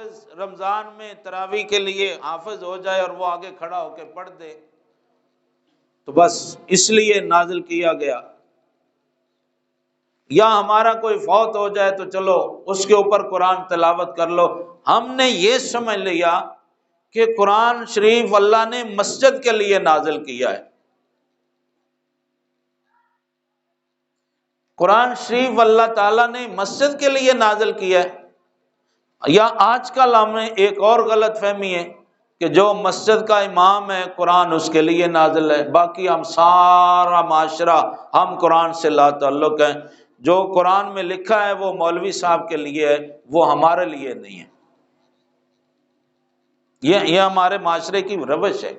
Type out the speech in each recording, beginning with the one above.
حافظ رمضان میں تراویح کے لیے حافظ ہو جائے اور وہ آگے کھڑا ہو کے پڑھ دے، تو بس اس لیے نازل کیا گیا۔ یا ہمارا کوئی فوت ہو جائے تو چلو اس کے اوپر قرآن تلاوت کر لو۔ ہم نے یہ سمجھ لیا کہ قرآن شریف اللہ نے مسجد کے لیے نازل کیا ہے۔ قرآن شریف اللہ تعالیٰ نے مسجد کے لیے نازل کیا ہے۔ یا آج کل ہمیں ایک اور غلط فہمی ہے کہ جو مسجد کا امام ہے قرآن اس کے لیے نازل ہے، باقی ہم سارا معاشرہ ہم قرآن سے لا تعلق ہیں، جو قرآن میں لکھا ہے وہ مولوی صاحب کے لیے ہے، وہ ہمارے لیے نہیں ہے۔ یہ ہمارے معاشرے کی روش ہے۔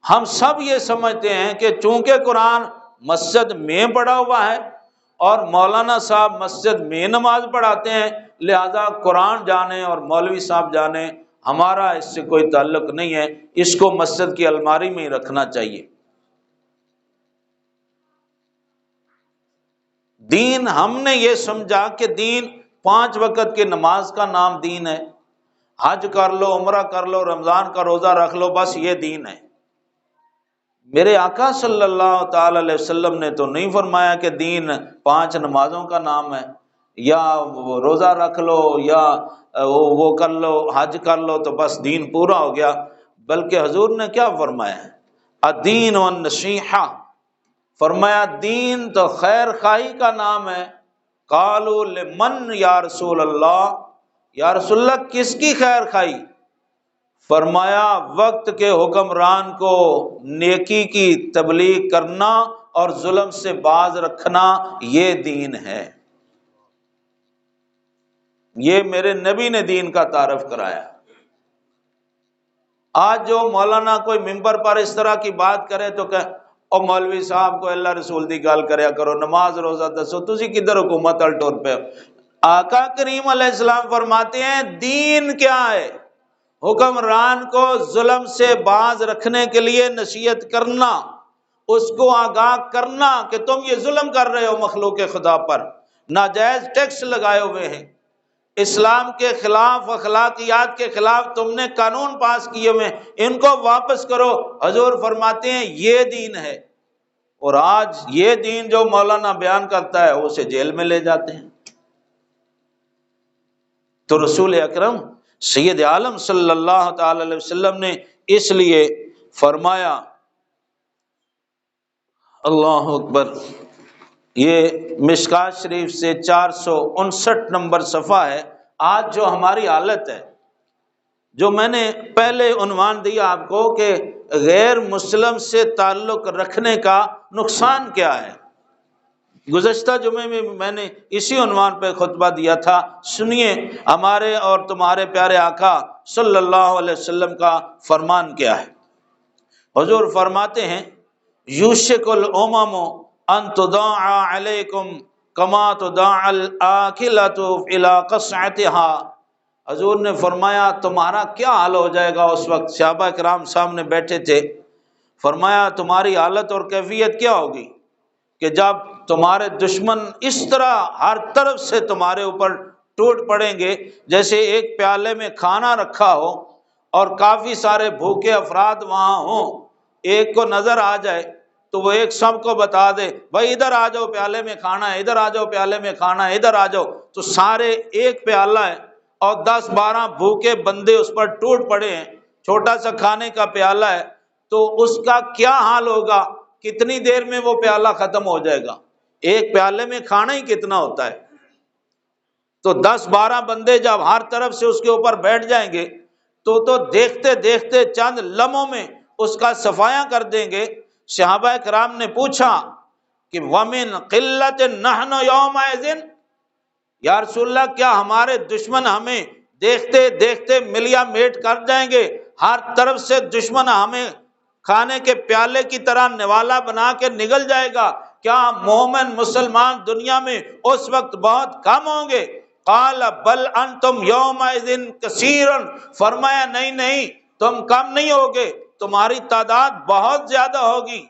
ہم سب یہ سمجھتے ہیں کہ چونکہ قرآن مسجد میں پڑھا ہوا ہے اور مولانا صاحب مسجد میں نماز پڑھاتے ہیں، لہذا قرآن جانے اور مولوی صاحب جانے ہمارا اس سے کوئی تعلق نہیں ہے، اس کو مسجد کی الماری میں ہی رکھنا چاہیے۔ دین ہم نے یہ سمجھا کہ دین 5 وقت کی نماز کا نام دین ہے، حج کر لو، عمرہ کر لو، رمضان کا روزہ رکھ لو، بس یہ دین ہے۔ میرے آقا صلی اللہ تعالی علیہ وسلم نے تو نہیں فرمایا کہ دین 5 نمازوں کا نام ہے، یا روزہ رکھ لو یا وہ کر لو، حج کر لو تو بس دین پورا ہو گیا، بلکہ حضور نے کیا فرمایا ہے؟ الدین والنصیحہ، فرمایا دین تو خیر خواہی کا نام ہے۔ قالوا لمن یا رسول اللہ، یا رسول اللہ کس کی خیر خواہی؟ فرمایا وقت کے حکمران کو نیکی کی تبلیغ کرنا اور ظلم سے باز رکھنا، یہ دین ہے۔ یہ میرے نبی نے دین کا تعارف کرایا۔ آج جو مولانا کوئی ممبر پر اس طرح کی بات کرے تو کہ او مولوی صاحب کو اللہ رسول دی گل کریا کرو، نماز روزہ دسو، تسی کدھر حکومت ال ٹور پہ؟ آقا کریم علیہ السلام فرماتے ہیں دین کیا ہے؟ حکمران کو ظلم سے باز رکھنے کے لیے نصیحت کرنا، اس کو آگاہ کرنا کہ تم یہ ظلم کر رہے ہو مخلوق خدا پر، ناجائز ٹیکس لگائے ہوئے ہیں، اسلام کے خلاف، اخلاقیات کے خلاف تم نے قانون پاس کیے ہوئے ہیں، ان کو واپس کرو۔ حضور فرماتے ہیں یہ دین ہے۔ اور آج یہ دین جو مولانا بیان کرتا ہے اسے جیل میں لے جاتے ہیں۔ تو رسول اکرم سید عالم صلی اللہ تعالی علیہ وسلم نے اس لیے فرمایا، اللہ اکبر، یہ مشکات شریف سے 459 نمبر صفحہ ہے۔ آج جو ہماری حالت ہے، جو میں نے پہلے عنوان دیا آپ کو کہ غیر مسلم سے تعلق رکھنے کا نقصان کیا ہے، گزشتہ جمعے میں نے اسی عنوان پہ خطبہ دیا تھا۔ سنیے ہمارے اور تمہارے پیارے آقا صلی اللہ علیہ وسلم کا فرمان کیا ہے۔ حضور فرماتے ہیں یوشک الامم ان تداعى علیکم کما تداعى الاکلۃ الی قصعتها۔ حضور نے فرمایا تمہارا کیا حال ہو جائے گا؟ اس وقت صحابہ کرام سامنے بیٹھے تھے۔ فرمایا تمہاری حالت اور کیفیت کیا ہوگی کہ جب تمہارے دشمن اس طرح ہر طرف سے تمہارے اوپر ٹوٹ پڑیں گے، جیسے ایک پیالے میں کھانا رکھا ہو اور کافی سارے بھوکے افراد وہاں ہوں، ایک کو نظر آ جائے تو وہ ایک سب کو بتا دے بھائی ادھر آ جاؤ پیالے میں کھانا ہے، ادھر آ جاؤ پیالے میں کھانا ہے، ادھر آ جاؤ، تو سارے ایک پیالہ ہے اور 10-12 بھوکے بندے اس پر ٹوٹ پڑے ہیں، چھوٹا سا کھانے کا پیالہ ہے، تو اس کا کیا حال ہوگا؟ کتنی دیر میں وہ پیالہ ختم ہو جائے گا؟ ایک پیالے میں کھانا ہی کتنا ہوتا ہے؟ تو 10-12 بندے جب ہر طرف سے اس کے اوپر بیٹھ جائیں گے تو دیکھتے دیکھتے چند لمحوں میں اس کا صفایا کر دیں گے۔ صحابہ کرام نے پوچھا کہ وَمِن قِلَّةٍ نَحْنُ يَوْمَئِذٍ، یا رسول اللہ کیا ہمارے دشمن ہمیں دیکھتے دیکھتے ملیا میٹ کر جائیں گے؟ ہر طرف سے دشمن ہمیں کھانے کے پیالے کی طرح نوالا بنا کے نگل جائے گا؟ کیا مومن مسلمان دنیا میں اس وقت بہت کم ہوں گے؟ قال بل انتم یومئذ کثیر، فرمایا نہیں تم کم نہیں ہوگے، تمہاری تعداد بہت زیادہ ہوگی،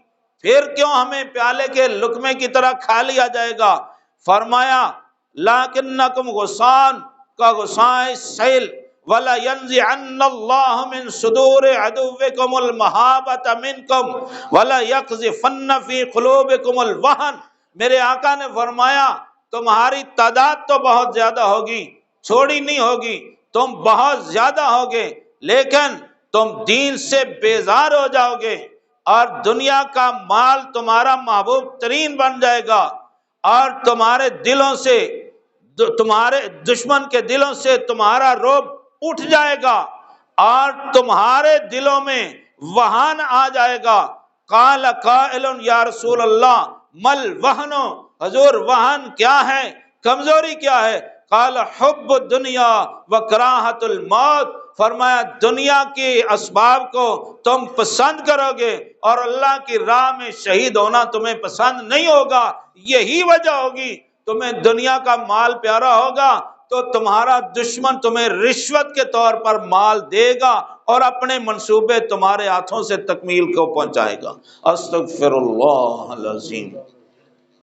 پھر کیوں ہمیں پیالے کے لقمے کی طرح کھا لیا جائے گا؟ فرمایا لیکنکم غصان، کا غصائے سیل وَلَيَنزِعَنَّ اللَّهُ مِن صُدُورِ عَدُوِّكُمُ الْمَحَابَةَ مِنكُمْ وَلَيَقْذِفَنَّ فِي قُلُوبِكُمُ الْوَهْنَ۔ میرے آقا نے فرمایا تمہاری تعداد تو بہت زیادہ ہوگی، چھوڑی نہیں ہوگی، تم بہت زیادہ ہوگے، لیکن تم دین سے بیزار ہو جاؤ گے اور دنیا کا مال تمہارا محبوب ترین بن جائے گا، اور تمہارے دلوں سے، تمہارے دشمن کے دلوں سے تمہارا رعب اٹھ جائے گا اور تمہارے دلوں میں وہن آ جائے گا۔ قال قائل یا رسول اللہ مل وہن، حضور وہن کیا ہے، کمزوری کیا ہے؟ قال حب الدنیا وکراہت الموت، فرمایا دنیا کے اسباب کو تم پسند کرو گے اور اللہ کی راہ میں شہید ہونا تمہیں پسند نہیں ہوگا۔ یہی وجہ ہوگی، تمہیں دنیا کا مال پیارا ہوگا تو تمہارا دشمن تمہیں رشوت کے طور پر مال دے گا اور اپنے منصوبے تمہارے ہاتھوں سے تکمیل کو پہنچائے گا۔ استغفر اللہ العظیم۔